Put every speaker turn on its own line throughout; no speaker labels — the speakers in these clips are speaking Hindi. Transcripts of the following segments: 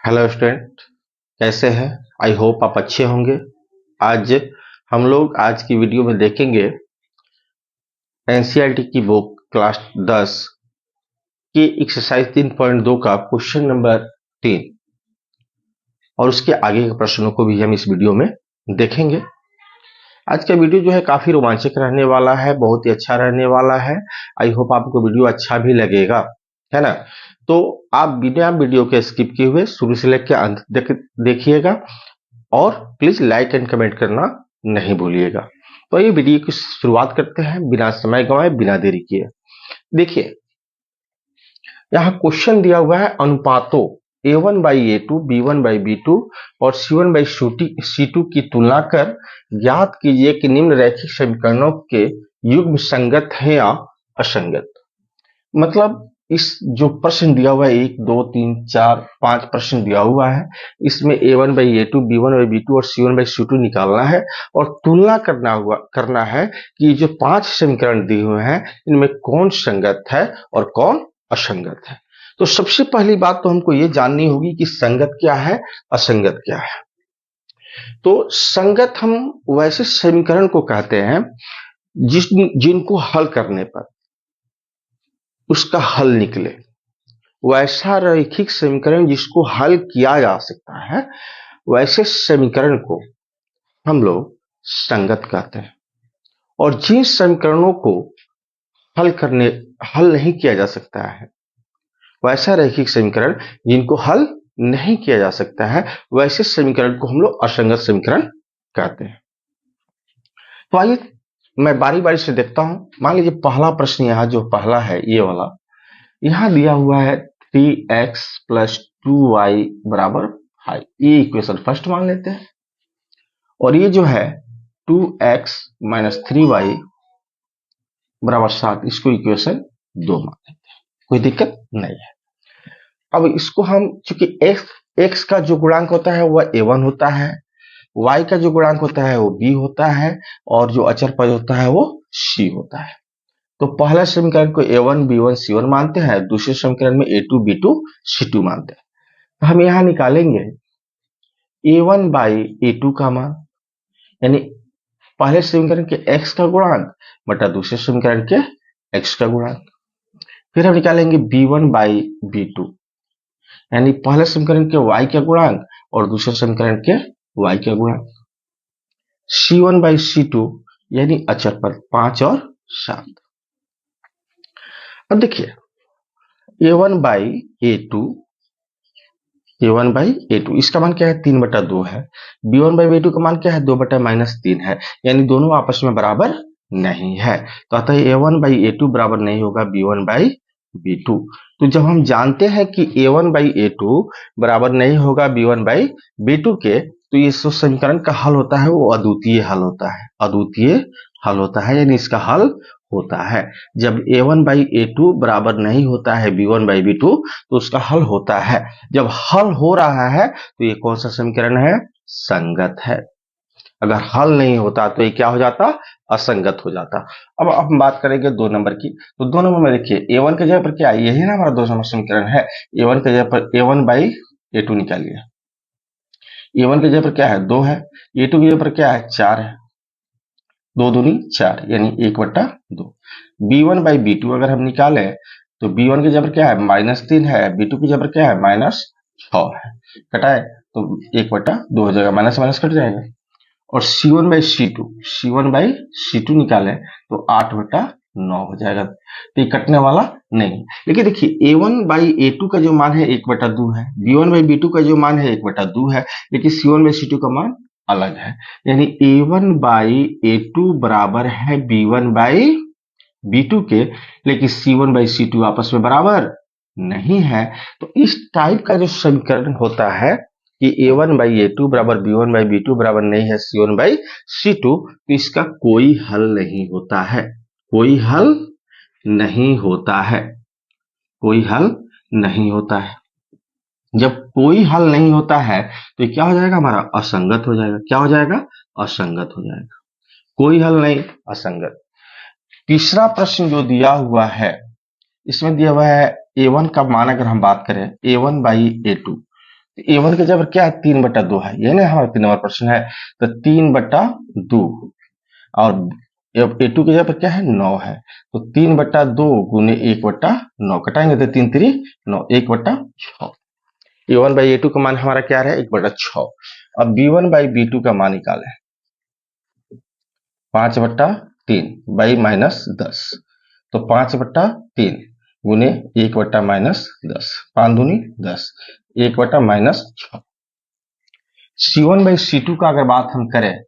हेलो स्टूडेंट, कैसे हैं? आई होप आप अच्छे होंगे। आज हम लोग आज की वीडियो में देखेंगे एनसीईआरटी की बुक क्लास 10 की एक्सरसाइज 3.2 का क्वेश्चन नंबर 3 और उसके आगे के प्रश्नों को भी हम इस वीडियो में देखेंगे। आज का वीडियो जो है काफी रोमांचक रहने वाला है, बहुत ही अच्छा रहने वाला है। आई होप आपको वीडियो अच्छा भी लगेगा, है ना? तो आप बिना वीडियो के स्किप किए हुए शुरू से लेकर अंत देखिएगा और प्लीज लाइक एंड कमेंट करना नहीं भूलिएगा। तो ये वीडियो की शुरुआत करते हैं बिना समय गंवाए, बिना देरी किए। देखिए, यहाँ क्वेश्चन दिया हुआ है अनुपातों a1 by a2, b1 by b2 और c1 बाई c2 की तुलना कर ज्ञात कीजिए कि निम्न रैखिक समीकरणों के युग्म संगत है या असंगत। मतलब इस जो प्रश्न दिया हुआ है 1 2 3 4 5 प्रश्न दिया हुआ है, इसमें a1 by a2, b1 by b2 और c1 बाई c2 निकालना है और तुलना करना है कि जो 5 समीकरण दिए हुए हैं इनमें कौन संगत है और कौन असंगत है। तो सबसे पहली बात तो हमको ये जाननी होगी कि संगत क्या है, असंगत क्या है। तो संगत हम वैसे समीकरण को कहते हैं जिनको हल करने पर उसका हल निकले, वैसा रैखिक समीकरण जिसको हल किया जा सकता है, वैसे समीकरण को हम लोग संगत कहते हैं। और जिन समीकरणों को हल नहीं किया जा सकता है, वैसा रैखिक समीकरण जिनको हल नहीं किया जा सकता है, वैसे समीकरण को हम लोग असंगत समीकरण कहते हैं। तो आइए मैं बारी बारी से देखता हूं। मान लीजिए पहला प्रश्न यहाँ जो पहला है ये वाला, यहाँ दिया हुआ है 3x प्लस 2y बराबर 5। ये इक्वेशन फर्स्ट मान लेते हैं और ये जो है 2x माइनस 3y बराबर 7, इसको इक्वेशन 2 मान लेते हैं, कोई दिक्कत नहीं है। अब इसको हम चूंकि x का जो गुणांक होता है वह a1 होता है, y का जो गुणांक होता है वो b होता है और जो अचर पद होता है वो c होता है। तो पहला समीकरण को a1 b1 c1 मानते हैं, दूसरे समीकरण में a2 b2 c2 मानते हैं। तो हम यहां निकालेंगे a1 बाई a2 का मान, यानी पहले समीकरण के x का गुणांक बटा दूसरे समीकरण के x का गुणांक। फिर हम निकालेंगे b1 बाई b2, यानी पहले समीकरण के y का गुणांक और दूसरे समीकरण के y का गुणांक। c1 बाई c2 यानी अचर पद 5 और 7। अब देखिए a1 by a2, a1 by a2 इसका मान क्या है, 3/2 है। b1 बाई b2 का मान क्या है, 2/-3 है, यानी दोनों आपस में बराबर नहीं है। तो अतः a1 बाई a2 बराबर नहीं होगा b1 बाई b2। तो जब हम जानते हैं कि a1 बाई a2 बराबर नहीं होगा b1 बाई b2 के, तो ये जो समीकरण का हल होता है वो अद्वितीय हल होता है, अद्वितीय हल होता है, यानी इसका हल होता है। जब a1 बाई a2 बराबर नहीं होता है b1 बाई b2 तो उसका हल होता है। जब हल हो रहा है तो ये कौन सा समीकरण है, संगत है। अगर हल नहीं होता तो ये क्या हो जाता, असंगत हो जाता। अब हम बात करेंगे 2 नंबर की। तो 2 नंबर में देखिए a1 के जगह पर क्या है, यही ना हमारा 2 नंबर समीकरण है। a1 के जगह पर a1 बाई a2 निकालिए। a1 के जगह पर क्या है, 2 है। a2 की जगह पर क्या है, 4 है। 2 दूनी 4 यानी 1/2। b1 बाई b2 अगर हम निकालें तो b1 की जगह क्या है, -3 है, b2 की जगह क्या है, -6 है। कटाए तो 1/2 हो जाएगा, माइनस माइनस कट जाएगा। और c1 by c2, c1 by c2 निकालें तो 8/9 हो जाएगा। तो ये कटने वाला नहीं। लेकिन देखिए a1 बाई a2 का जो मान है 1/2 है, b1 बाई b2 का जो मान है 1/2 है, लेकिन c1 बाई c2 का मान अलग है। यानी a1 बाई a2 बराबर है b1 बाई b2 के, लेकिन c1 बाई c2 आपस में बराबर नहीं है। तो इस टाइप का जो समीकरण होता है कि a1 बाई a2 बराबर b1 बाई b2 बराबर नहीं है c1 बाई c2, तो इसका कोई हल नहीं होता है, कोई हल नहीं होता है, कोई हल नहीं होता है। जब कोई हल नहीं होता है तो क्या हो जाएगा, हमारा असंगत हो जाएगा। क्या हो जाएगा, असंगत हो जाएगा। कोई हल नहीं, असंगत। तीसरा प्रश्न जो दिया हुआ है, इसमें दिया हुआ है a1 का मान अगर हम बात करें a1 बाई a2, A1 की जगह क्या है 3/2 है, ये ना हमारा 3 नंबर प्रश्न है। तो 3/2 और A2 की जगह पर क्या है 9 है, तो 3/2 गुने 1/9 कटाएंगे तो 3×3 9 1/6। A1/A2 का मान हमारा क्या है 1/6। अब B1/B2 का मान निकालें 5/3 बाई -10, तो 5/3 गुने 1/-10, 5 दूनी 10, 1/-6। C1/C2 का अगर बात हम करें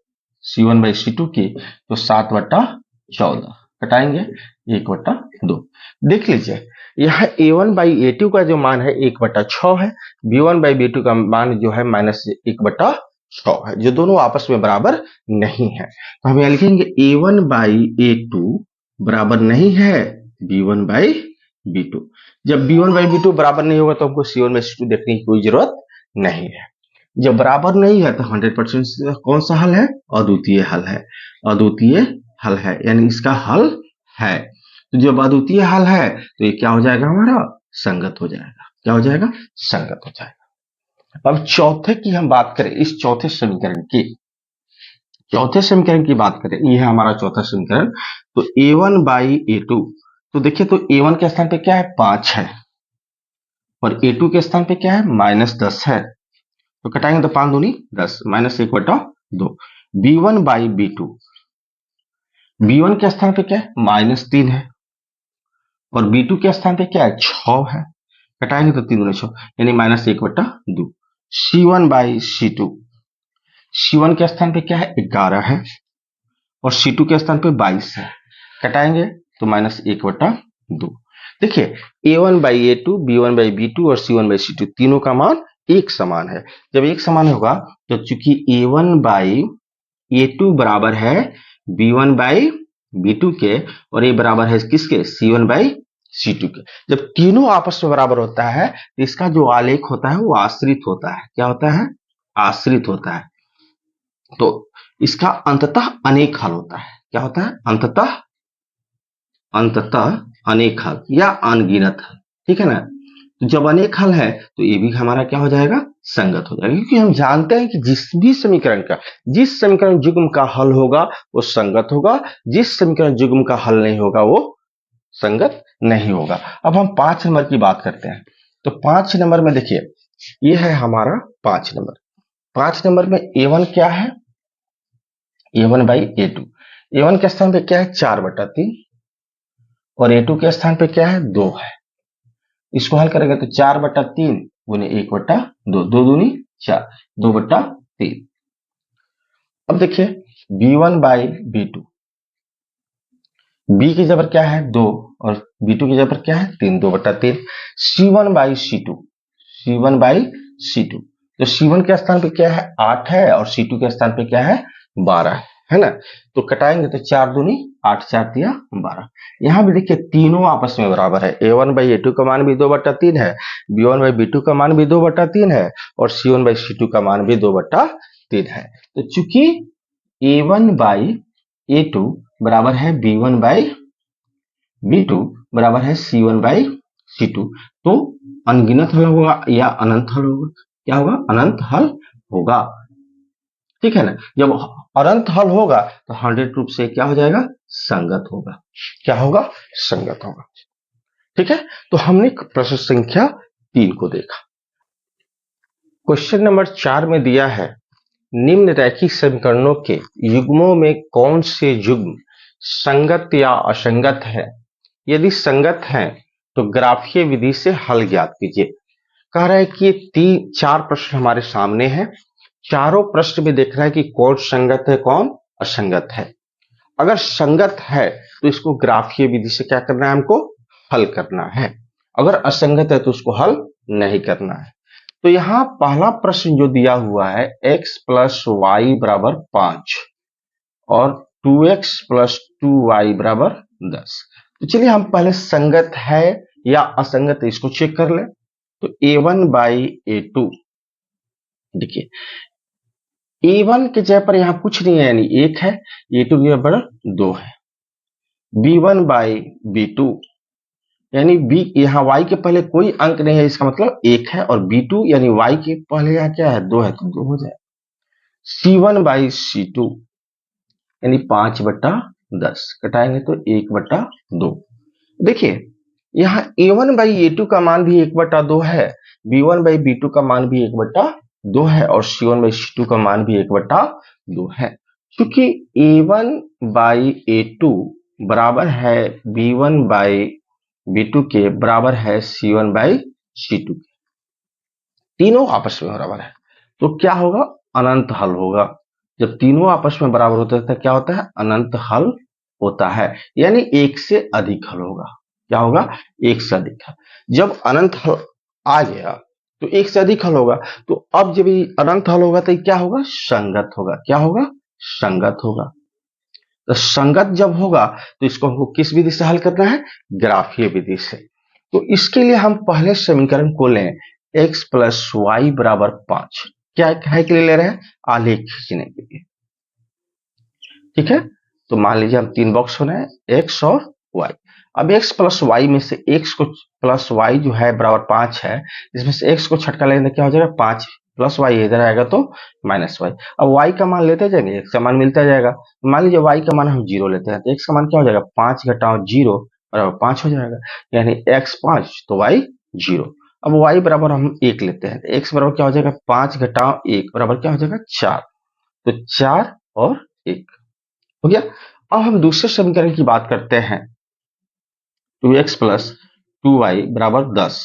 C1/C2 की, तो 7/14 कटाएंगे 1/2। देख लीजिए यहाँ A1/A2 का जो मान है 1/6 है, B1/B2 का मान जो है -1/6 है, जो दोनों आपस में बराबर नहीं है। तो हम यहाँ लिखेंगे A1/A2 बराबर नहीं है B1/B2। जब B1/B2 बराबर नहीं होगा तो हमको C1/C2 देखने की कोई जरूरत नहीं है। जब बराबर नहीं है तो 100% कौन सा हल है, अद्वितीय हल है, अद्वितीय हल है, यानी इसका हल है। तो जब अद्वितीय हल है तो ये क्या हो जाएगा हमारा संगत हो जाएगा, क्या हो जाएगा संगत हो जाएगा। अब चौथे की हम बात करें, इस चौथे समीकरण की बात करें, ये है हमारा चौथा समीकरण। तो A1/A2, तो देखिए तो A1 के स्थान पे क्या है 5 है और A2 के स्थान पे क्या है -10 है, तो कटाएंगे तो 5 दूनी 10 -1/2। B1/B2, B1 के स्थान पे क्या है -3 है और B2 के स्थान पे क्या है 6 है, कटाएंगे तो 3 दूनी 6 यानी -1/2। C1/C2, C1 के स्थान पे क्या है 11 है और C2 के स्थान पे 22 है, कटाएंगे तो -1/2। देखिए A1/A2, B1/B2 और C1/C2 तीनों का मान एक समान है। जब एक समान होगा तो चूंकि A1/A2 बराबर है B1/B2 के और ये बराबर है किसके C1/C2 के। जब तीनों आपस में बराबर होता है तो इसका जो आलेख होता है वो आश्रित होता है, क्या होता है आश्रित होता है। तो इसका अंततः अनेक हल होता है, क्या होता है अंततः अनेक हल या अनगिनत हल, ठीक है ना। तो जब अनेक हल है तो ये भी हमारा क्या हो जाएगा संगत हो जाएगा, क्योंकि हम जानते हैं कि जिस समीकरण युग्म का हल होगा वो संगत होगा, जिस समीकरण युग्म का हल नहीं होगा वो संगत नहीं होगा। अब हम 5 नंबर की बात करते हैं। तो 5 नंबर में देखिए ये है हमारा 5 नंबर। 5 नंबर में A1 क्या है A1/A2, A1 के स्थान पे क्या है 4/3 और A2 के स्थान पे क्या है 2 है। इसको हल करेंगे तो 4/3 गुने 1/2, 2 दूनी 4, 2/3। अब देखिए B1/B2, B की जगह क्या है 2 और B2 की जगह क्या है 3, 2/3। C1/C2, तो C1 के स्थान पे क्या है 8 है और C2 के स्थान पे क्या है 12 है ना। तो कटाएंगे तो 4 दूनी 8, 4 दिया 12। यहां भी देखिए तीनों आपस में बराबर है, A1/A2 का मान भी 2/3 है, B1/B2 का मान भी 2/3 है और C1/C2 का मान भी 2/3 है। तो चूंकि A1/A2 बराबर है B1/B2 बराबर है C1/C2, तो अनगिनत हल होगा या अनंत हल होगा, क्या होगा अनंत हल होगा, ठीक है ना। जब अनंत हल होगा तो 100 रूप से क्या हो जाएगा संगत होगा, क्या होगा संगत होगा, ठीक है। तो हमने प्रश्न संख्या 3 को देखा। क्वेश्चन नंबर 4 में दिया है निम्न रैखिक समीकरणों के युग्मों में कौन से युग्म संगत या असंगत है, यदि संगत है तो ग्राफीय विधि से हल ज्ञात कीजिए। कह रहा है कि ये 4 प्रश्न हमारे सामने हैं, चारों प्रश्न में देख रहा है कि कौन संगत है कौन असंगत है। अगर संगत है तो इसको ग्राफीय विधि से क्या करना है हमको हल करना है, अगर असंगत है तो उसको हल नहीं करना है। तो यहां पहला प्रश्न जो दिया हुआ है x + y = 5 और 2x + 2y = 10। तो चलिए हम पहले संगत है या असंगत है इसको चेक कर लें। तो A1/A2, देखिए A1 के जगह पर यहां कुछ नहीं है यानी 1 है, A2 की जगह पर 2 है। B1/B2, यानी बी यहाँ y के पहले कोई अंक नहीं है, इसका मतलब 1 है, और b2 यानी y के पहले यहाँ क्या है 2 है, तो 2 हो जाए। C1/C2 यानी 5/10 घटाएंगे तो 1/2। देखिए यहाँ A1/A2 का मान भी 1/2 है, B1/B2 का मान भी 1/2 है, और C1/C2 का मान भी 1/2 है। क्योंकि A1/A2 बराबर है B1/B2 के बराबर है C1/C2 के, तीनों आपस में बराबर है, तो क्या होगा, अनंत हल होगा। जब तीनों आपस में बराबर होते हैं तो क्या होता है, अनंत हल होता है, यानी एक से अधिक हल होगा। क्या होगा, एक से अधिक हल। जब अनंत हल आ गया तो एक से अधिक हल होगा, तो अब जब ये अनंत हल होगा तो ये क्या होगा, संगत होगा। क्या होगा, संगत होगा। तो संगत जब होगा तो इसको हमको किस विधि से हल करना है, ग्राफीय विधि से। तो इसके लिए हम पहले समीकरण को लें, x प्लस वाई बराबर 5। क्या है के लिए ले रहे हैं, आलेख खींचने के लिए। ठीक है, तो मान लीजिए हम तीन बॉक्स बने हैं, x और y। अब x प्लस वाई में से x को प्लस वाई जो है बराबर 5 है, इसमें से x को छटका लेने क्या हो जाएगा, 5 प्लस वाई इधर आएगा तो माइनस वाई। अब y का मान लेते जाएंगे, x का मान मिलता जाएगा। मान लीजिए y का मान हम 0 लेते हैं, तो x का मान क्या हो जाएगा, 5 घटाओ 0 बराबर 5 हो जाएगा, यानी x 5 तो y 0। अब y बराबर हम 1 लेते हैं, तो x बराबर क्या हो जाएगा, 5 घटाओ 1 बराबर क्या हो जाएगा, 4। तो 4 और 1 हो गया। अब हम दूसरे समीकरण की बात करते हैं, 2x प्लस 2y बराबर 10।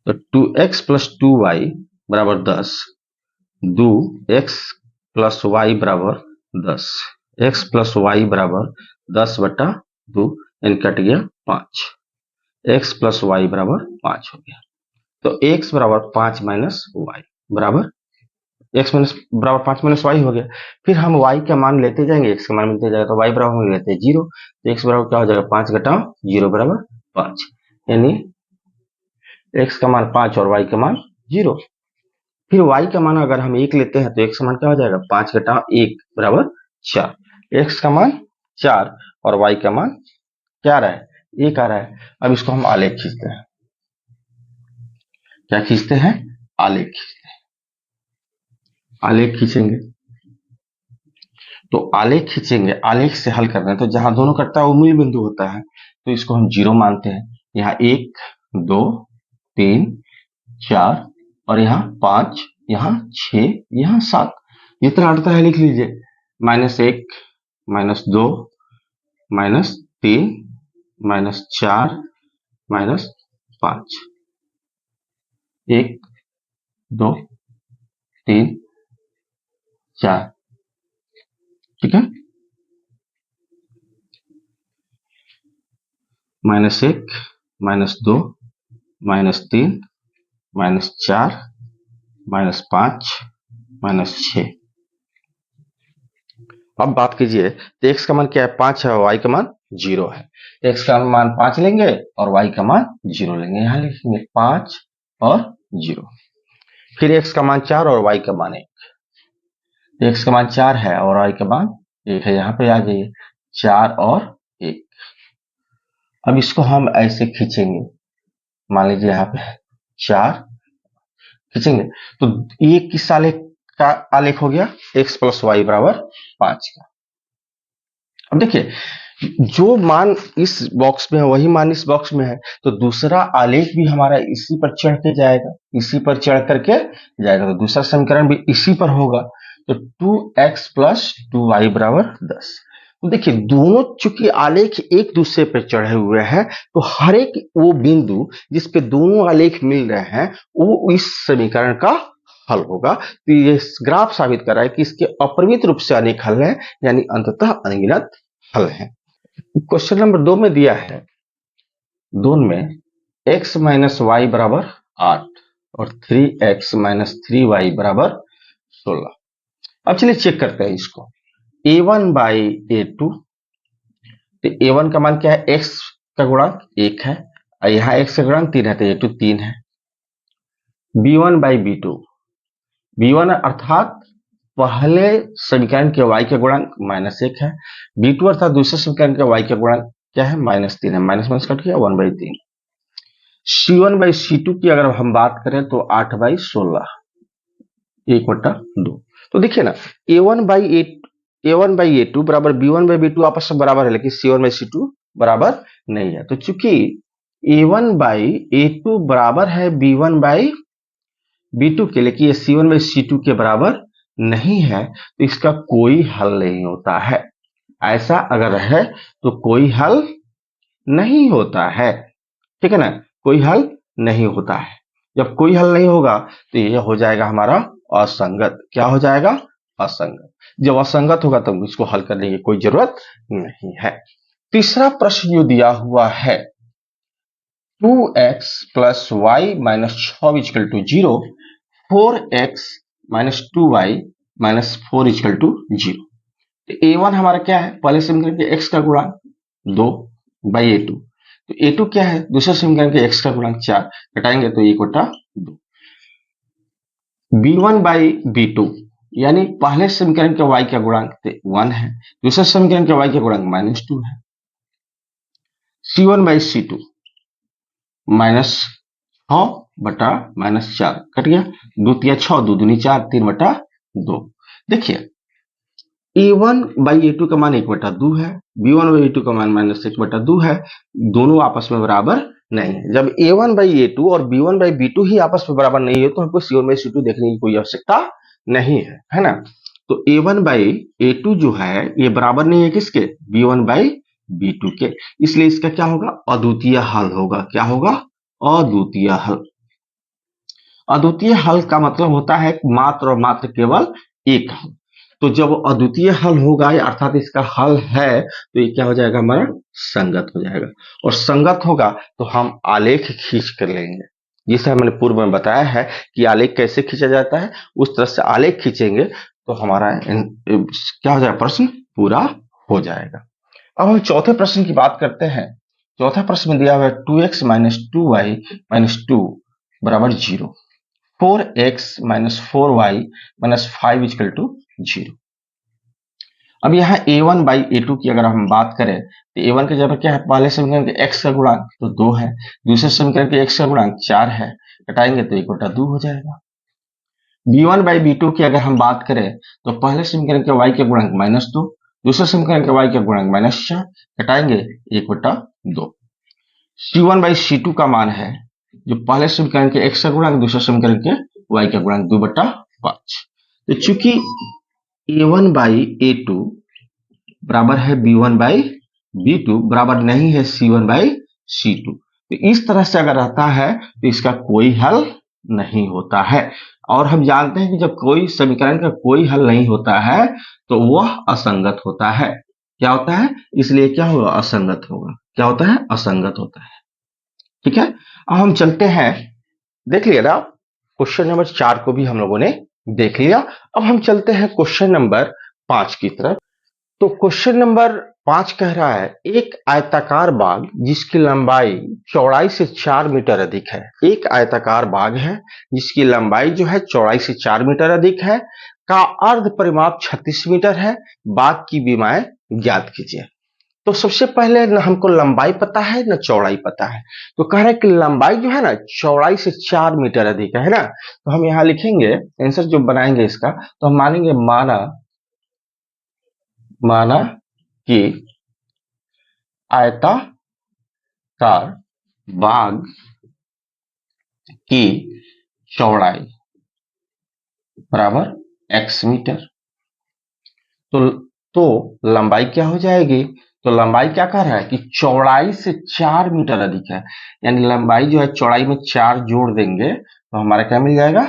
तो 2x प्लस 2y बराबर 10, 2x प्लस वाई बराबर 10, x प्लस वाई बराबर 10/2, यानी कट गया 5, x प्लस वाई बराबर 5 हो गया। तो x बराबर 5 माइनस वाई बराबर x माइनस बराबर 5 माइनस वाई हो गया। फिर हम y का मान लेते जाएंगे, x का मान मिलते जाएगा, तो y बराबर हम लेते हैं 0, तो x बराबर क्या हो जाएगा, 5 घटाओ 0 बराबर 5, यानी x का मान 5 और y का मान 0। फिर y का मान अगर हम 1 लेते हैं तो x का मान क्या हो जाएगा, 5 घटाओ 1 बराबर 4, x का मान 4 और y का मान क्या आ रहा है, 1 आ रहा है। अब इसको हम आलेख खींचते हैं। क्या खींचते हैं, आलेख खींचते हैं। आलेख खींचेंगे, तो आलेख खींचेंगे, आलेख से हल करना है, तो जहां दोनों कटता है वो मूल बिंदु होता है, तो इसको हम 0 मानते हैं। यहाँ 1 2 3 4 और यहाँ 5, यहाँ 6, यहाँ 7, जितना अटता है लिख लीजिए। -1 -2 -3 -4 -5, 1 2 3 4, ठीक है, -1 -2 -3 -4 -5 -6। अब बात कीजिए, तो x का मान क्या है, 5 है, और y का मान 0 है। x का मान 5 लेंगे और y का मान 0 लेंगे, यहां लिखेंगे 5 और 0। फिर x का मान 4 और y का मान 1, x का मान 4 है और y का मान 1 है, यहाँ पे आ जाइए 4 और 1। अब इसको हम ऐसे खींचेंगे, मान लीजिए यहाँ पे 4 खींचेंगे, तो ये किस आलेख का आलेख हो गया, x प्लस वाई बराबर 5 का। अब देखिए, जो मान इस बॉक्स में है वही मान इस बॉक्स में है, तो दूसरा आलेख भी हमारा इसी पर चढ़ के जाएगा, इसी पर चढ़ करके जाएगा, तो दूसरा समीकरण भी इसी पर होगा। तो 2x प्लस 2y बराबर 10। तो देखिए, दोनों चूंकि आलेख एक दूसरे पर चढ़े हुए हैं, तो हर एक वो बिंदु जिस पे दोनों आलेख मिल रहे हैं वो इस समीकरण का हल होगा। तो ये ग्राफ साबित कर रहा है कि इसके अपरिमित रूप से अनेक हल हैं, यानी अंततः अनगिनत हल हैं। क्वेश्चन नंबर 2 में दिया है, दोनों में x माइनस वाई बराबर 8 और 3x माइनस 3y बराबर 16। अब चलिए चेक करते हैं इसको, a1/a2, तो a1 का मान क्या है, x का गुणांक 1 है, और यहाँ x का गुणांक 3 है, तो a2 3 है। b1/b2, b1 अर्थात पहले समीकरण के y का गुणांक -1 है, b2 अर्थात दूसरे समीकरण के y का गुणांक क्या है, -3 है, माइनस माइनस कट गया 1/3। c1/c2 की अगर हम बात करें तो 8/16 1/2। तो देखिए ना, a1/a2 बराबर b1/b2 आपस में बराबर है, लेकिन c1/c2 बराबर नहीं है। तो चूंकि a1/a2 बराबर है b1/b2 के, लेकिन ये c1/c2 के बराबर नहीं है, तो इसका कोई हल नहीं होता है। ऐसा अगर है तो कोई हल नहीं होता है, ठीक है ना, कोई हल नहीं होता है। जब कोई हल नहीं होगा तो ये हो जाएगा हमारा असंगत। क्या हो जाएगा, असंगत। जब असंगत होगा तब इसको हल करने की कोई जरूरत नहीं है। तीसरा प्रश्न जो दिया हुआ है 2x plus y minus 6 equal to 0, 4x minus 2y minus 4 equal to 0। a1 हमारा क्या है, पहले समीकरण के x का गुणांक 2/a2, तो a2 क्या है, दूसरे समीकरण के x का गुणांक 4, घटाएंगे तो 1/2। b1/b2 यानी पहले समीकरण के y का गुणांक 1 है, दूसरे समीकरण के y का गुणांक -2 है। c1/c2 -6/-4 कट गया, 2 तिया 6, 2 दूनी 4, 3/2। देखिए a1/a2 का मान 1/2 है, b1/a2 का मान -1/2 है, दोनों आपस में बराबर नहीं है। जब a1/a2 और b1/b2 ही आपस में बराबर नहीं है तो हमको c1/c2 देखने की कोई आवश्यकता नहीं है ना। तो a1/a2 जो है ये बराबर नहीं है किसके, b1/b2 के, इसलिए इसका क्या होगा, अद्वितीय हल होगा। क्या होगा, अद्वितीय हल। अद्वितीय हल का मतलब होता है मात्र और मात्र केवल एक हल। तो जब अद्वितीय हल होगा अर्थात इसका हल है तो ये क्या हो जाएगा, हमारा संगत हो जाएगा। और संगत होगा तो हम आलेख खींच कर लेंगे, जिसे हमने पूर्व में बताया है कि आलेख कैसे खींचा जाता है, उस तरह से आलेख खींचेंगे तो हमारा क्या हो जाएगा, प्रश्न पूरा हो जाएगा। अब हम चौथे प्रश्न की बात करते हैं। चौथा प्रश्न में दिया हुआ है 2x माइनस 2y माइनस 2 बराबर 0, 4x minus 4y minus 5 equal to 0। अब यहाँ a1/a2 की अगर हम बात करें तो a1 की जगह क्या है, पहले समीकरण के x का गुणांक तो 2 है, दूसरे समीकरण के x का गुणांक 4 है, घटाएंगे तो 1/2 हो जाएगा। b1/b2 की अगर हम बात करें तो पहले समीकरण के y के गुणांक -2, दूसरे समीकरण के y के गुणांक -4, घटाएंगे 1/2। c1/c2 का मान है जो पहले समीकरण के x का गुणांक, दूसरे समीकरण के y का गुणांक 2/5। तो चूंकि a1/a2 बराबर है b1/b2 बराबर नहीं है c1/c2, तो इस तरह से अगर रहता है तो इसका कोई हल नहीं होता है। और हम जानते हैं कि जब कोई समीकरण का कोई हल नहीं होता है तो वह असंगत होता है। क्या होता है, इसलिए क्या होगा, असंगत होगा। क्या होता है, असंगत होता है। ठीक है, अब हम चलते हैं, देख लिया ना क्वेश्चन नंबर 4 को भी हम लोगों ने देख लिया। अब हम चलते हैं क्वेश्चन नंबर 5 की तरफ। तो क्वेश्चन नंबर 5 कह रहा है एक आयताकार बाग जिसकी लंबाई चौड़ाई से 4 मीटर अधिक है। एक आयताकार बाग है जिसकी लंबाई जो है चौड़ाई से 4 मीटर अधिक है, का अर्ध परिमाप 36 मीटर है, बाग की विमाएं ज्ञात कीजिए। तो सबसे पहले न हमको लंबाई पता है न चौड़ाई पता है, तो कह रहा है कि लंबाई जो है ना चौड़ाई से 4 मीटर अधिक है ना। तो हम यहां लिखेंगे आंसर जो बनाएंगे इसका, तो हम मानेंगे माना कि आयताकार बाग की चौड़ाई बराबर x मीटर। तो लंबाई क्या हो जाएगी, तो लंबाई क्या कह रहा है कि चौड़ाई से 4 मीटर अधिक है, यानी लंबाई जो है चौड़ाई में 4 जोड़ देंगे तो हमारा क्या मिल जाएगा,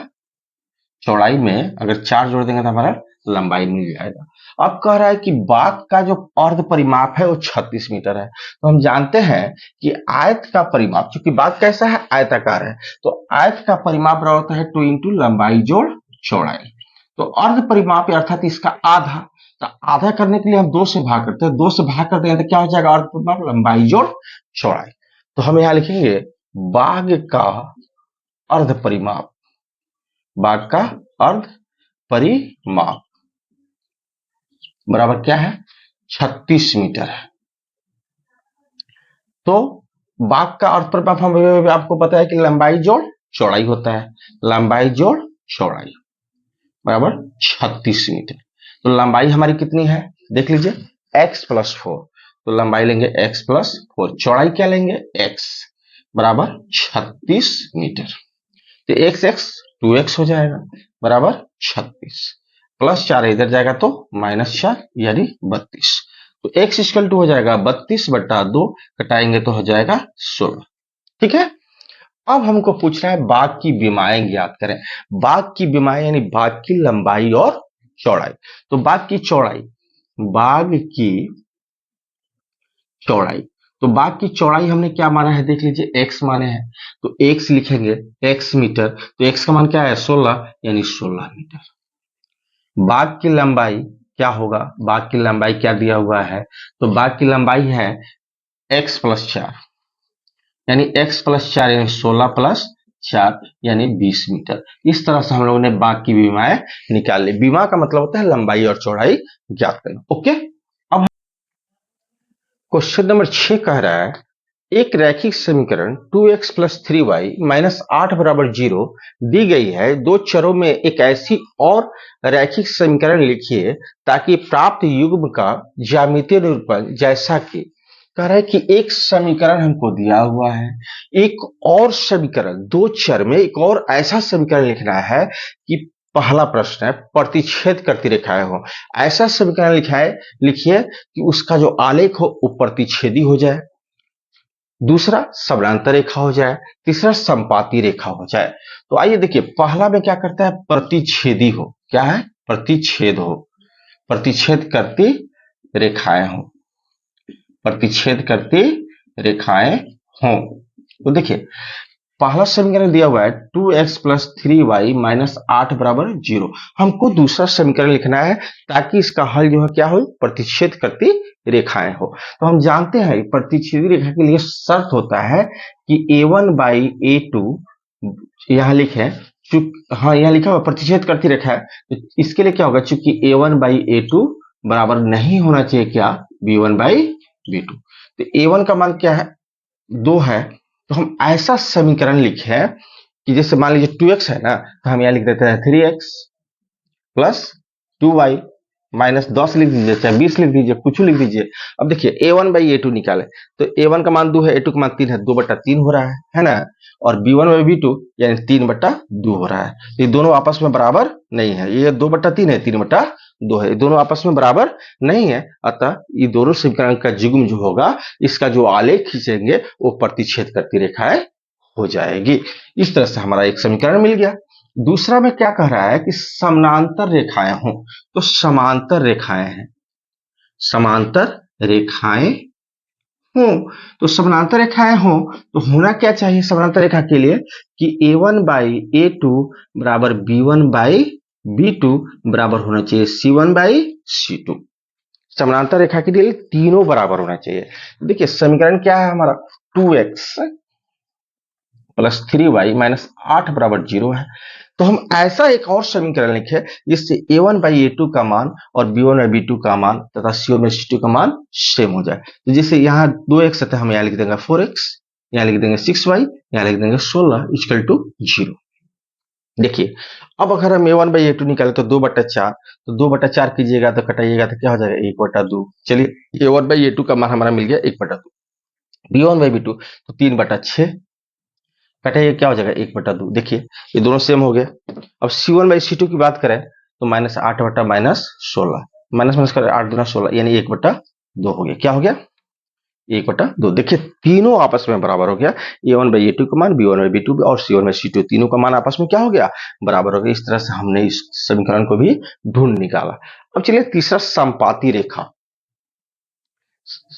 चौड़ाई में अगर 4 जोड़ देंगे तो हमारा लंबाई मिल जाएगा। अब कह रहा है कि बाग का जो अर्ध परिमाप है वो 36 मीटर है। तो हम जानते हैं कि आयत का परिमाप, क्योंकि बाग कैसा है, आयताकार है, तो आयत का परिमाप बराबर होता है 2 इंटू लंबाई जोड़ चौड़ाई। तो अर्ध परिमाप अर्थात इसका आधा, तो आधा करने के लिए हम 2 से भाग करते हैं, 2 से भाग कर देंगे तो क्या हो जाएगा, अर्ध परिमाप लंबाई जोड़ चौड़ाई। तो हम यहां लिखेंगे बाग का अर्ध परिमाप, बाग का अर्ध परिमाप बराबर क्या है 36 मीटर है। तो बाग का अर्ध परिमाप हम आपको पता है कि लंबाई जोड़ चौड़ाई होता है, लंबाई जोड़ चौड़ाई बराबर 36 मीटर। तो लंबाई हमारी कितनी है देख लीजिए x+4, तो लंबाई लेंगे x+4, चौड़ाई क्या लेंगे x बराबर 36 मीटर। तो x 2x हो जाएगा बराबर 36 प्लस 4 इधर जाएगा तो -4 यानी 32। तो x इक्वल टू हो जाएगा 32/2, कटाएंगे तो हो जाएगा 16। ठीक है, अब हमको पूछना है बाग की विमाएं ज्ञात करें। बाग की विमाएं यानी बाग की लंबाई और चौड़ाई। तो बाग की चौड़ाई, बाग की चौड़ाई, तो बाग की चौड़ाई हमने क्या माना है देख लीजिए x माने हैं, तो x लिखेंगे x मीटर, तो x का मान क्या है 16 यानी 16 मीटर। बाग की लंबाई क्या होगा, बाग की लंबाई क्या दिया हुआ है, तो बाग की लंबाई है x+4 यानी x+4 यानी 16+4 यानी 20 मीटर। इस तरह से हम लोगों ने बाग की विमाएं निकाल ली। विमा का मतलब होता है लंबाई और चौड़ाई ज्ञात करना। ओके, अब क्वेश्चन नंबर 6 कह रहा है एक रैखिक समीकरण 2x + 3y - 8 = 0 दी गई है। दो चरों में एक ऐसी और रैखिक समीकरण लिखिए ताकि प्राप्त युग्म का ज्यामितीय निरूपण जैसा कि कह रहा है कि एक समीकरण हमको दिया हुआ है, एक और समीकरण, दो चर में एक और ऐसा समीकरण लिखना है कि पहला प्रश्न है प्रतिच्छेद करती रेखाएं हो। ऐसा समीकरण लिखिए कि उसका जो आलेख हो वो प्रतिच्छेदी हो जाए, दूसरा समानांतर रेखा हो जाए, तीसरा संपाती रेखा हो जाए। तो आइए देखिए पहला में क्या करता है प्रतिच्छेदी हो, क्या है प्रतिच्छेद हो, प्रतिच्छेद करती रेखाएं हो, प्रतिच्छेद करती रेखाएं हों। तो देखिए पहला समीकरण दिया हुआ है 2x + 3y - 8 = 0। हमको दूसरा समीकरण लिखना है ताकि इसका हल जो है क्या हो प्रतिच्छेद करती रेखाएं हो। तो हम जानते हैं प्रतिच्छेदी रेखा के लिए शर्त होता है कि a1/a2 यहां लिखे, हाँ यहाँ लिखा हुआ प्रतिच्छेद करती रेखा है, तो इसके लिए क्या होगा चूंकि a1/a2 बराबर नहीं होना चाहिए क्या b1/b2। तो a1 का मान क्या है 2 है, तो हम ऐसा समीकरण लिखे कि जैसे मान लीजिए 2x है ना, तो हम यहां लिख देते हैं 3x + 2y - 10 लिख दीजिए, चाहे 20 लिख दीजिए, कुछ लिख दीजिए। अब देखिए a1/a2 निकाले, तो a1 का मान 2 है, a2 का मान 3 है, 2/3 हो रहा है ना, और b1/b2 यानी 3/2 हो रहा है। ये दोनों आपस में बराबर नहीं है, ये 2/3 है, 3/2 है, ये दोनों आपस में बराबर नहीं है। अतः ये दोनों समीकरण का युग्म जो होगा, इसका जो आलेख खींचेंगे वो प्रतिच्छेद करती रेखाएं हो जाएगी। इस तरह से हमारा एक समीकरण मिल गया। दूसरा में क्या कह रहा है कि समानांतर रेखाएं हों, तो समांतर रेखाएं हैं, समांतर रेखाएं हों, तो समानांतर रेखाएं हों तो होना क्या चाहिए समानांतर रेखा के लिए कि a1/a2 बराबर b1/b2 बराबर होना चाहिए c1/c2। समानांतर रेखा के लिए तीनों बराबर होना चाहिए। देखिए समीकरण क्या है हमारा 2x + 3y - 8 = 0 है। तो हम ऐसा एक और समीकरण लिखे जिससे a1/a2 का मान और b1/b2 का मान तथा c1/c2 का मान सेम हो जाए। तो जैसे यहाँ 2x है तो हम यहाँ लिख देंगे 4x, यहाँ लिख देंगे 6y, यहाँ लिख देंगे 16 = 0। देखिए अब अगर हम a1/a2 निकाले तो 2/4, तो 2/4 कीजिएगा तो कटाइएगा तो क्या हो जाएगा 1/2। चलिए a1/a2 का मान हमारा मिल गया 1/2, b1/b2 तो 3/6, कटाइए क्या हो जाएगा 1/2। देखिए ये दोनों सेम हो गए। अब c1/c2 की बात करें तो -8/-16, माइनस करें 8 दूना 16 यानी 1/2 हो गया। क्या हो गया 1/2। देखिए तीनों आपस में बराबर हो गया, a1/a2 का मान, b1/b2 और c1/c2 तीनों का मान आपस में क्या हो गया बराबर हो गया। इस तरह से हमने इस समीकरण को भी ढूंढ निकाला। अब चलिए तीसरा संपाती रेखा,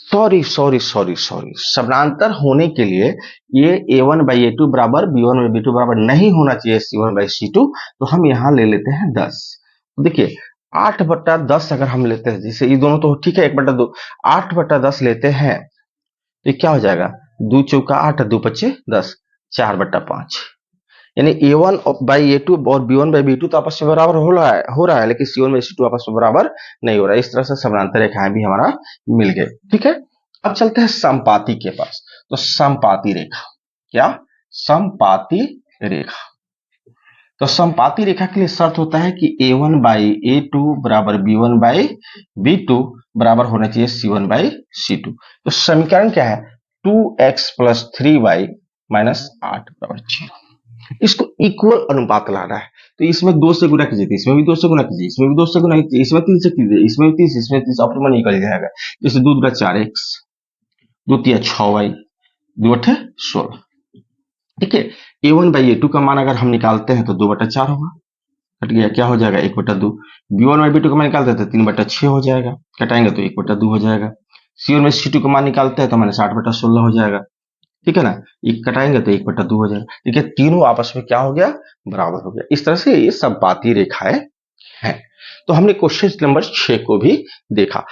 सॉरी समानांतर होने के लिए ये a1/a2 बराबर b1/b2 बराबर नहीं होना चाहिए c1/c2, तो हम यहाँ ले लेते हैं 10। देखिए 8/10 अगर हम लेते हैं, जैसे ये दोनों तो ठीक है 1/2, 8/10 लेते हैं तो क्या हो जाएगा 2 चौका 8, 2 पच्चे 10, 4/5। यानी A1 बाई A2 और B1 बाई B2 तो आपस में बराबर हो रहा है, लेकिन C1 बाई C2 आपस में बराबर नहीं हो रहा है। इस तरह से समानांतर रेखाएं भी हमारा मिल गए। ठीक है, अब चलते हैं समपाती के पास। तो समपाती रेखा, क्या? समपाती रेखा। तो समपाती रेखा के लिए शर्त होता है कि A1 बाई A2 बराबर B1 बाई B2 बराबर होना चाहिए C1 बाई C2। तो समीकरण क्या है? 2x प्लस 3y माइनस 8 बराबर 0। इसको इक्वल अनुपात लाना है। तो इसमें 2 से गुना कीजिए, इसमें भी 2 से गुना कीजिए, इसमें भी 2 से गुना कीजिए, इसमें 3 से कीजिए, इसमें भी 30, इसमें 30, ऑप्टिमम निकल जाएगा। जैसे 2 दूना 4x, 2 तिया 6y, 2 अठे 16। ठीक है, A1 बाई A2 का मान अगर हम निकालते हैं तो 2/4 होगा, कट गया, क्या हो जाएगा 1/2। B1 बाई B2 का मान निकालते हैं तो 3/6 हो जाएगा, कटाएंगे तो 1/2 हो जाएगा। C1 बाई C2 का मान निकालते हैं तो माइनस 8/16 हो जाएगा। ठीक है ना, एक कटाएंगे तो 1/2 हो जाएगा। ठीक है, तीनों आपस में क्या हो गया? बराबर हो गया। इस तरह से ये समपाती रेखाएं हैं। तो हमने क्वेश्चन नंबर 6 को भी देखा।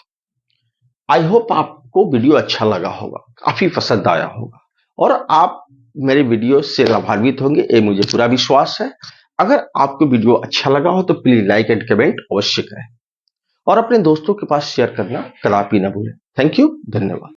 आई होप आपको वीडियो अच्छा लगा होगा, काफी पसंद आया होगा और आप मेरे वीडियो से लाभान्वित होंगे, ये मुझे पूरा विश्वास है। अगर आपको वीडियो अच्छा लगा हो तो प्लीज लाइक एंड कमेंट अवश्य करें और अपने दोस्तों के पास शेयर करना कदापि ना भूलें। थैंक यू, धन्यवाद।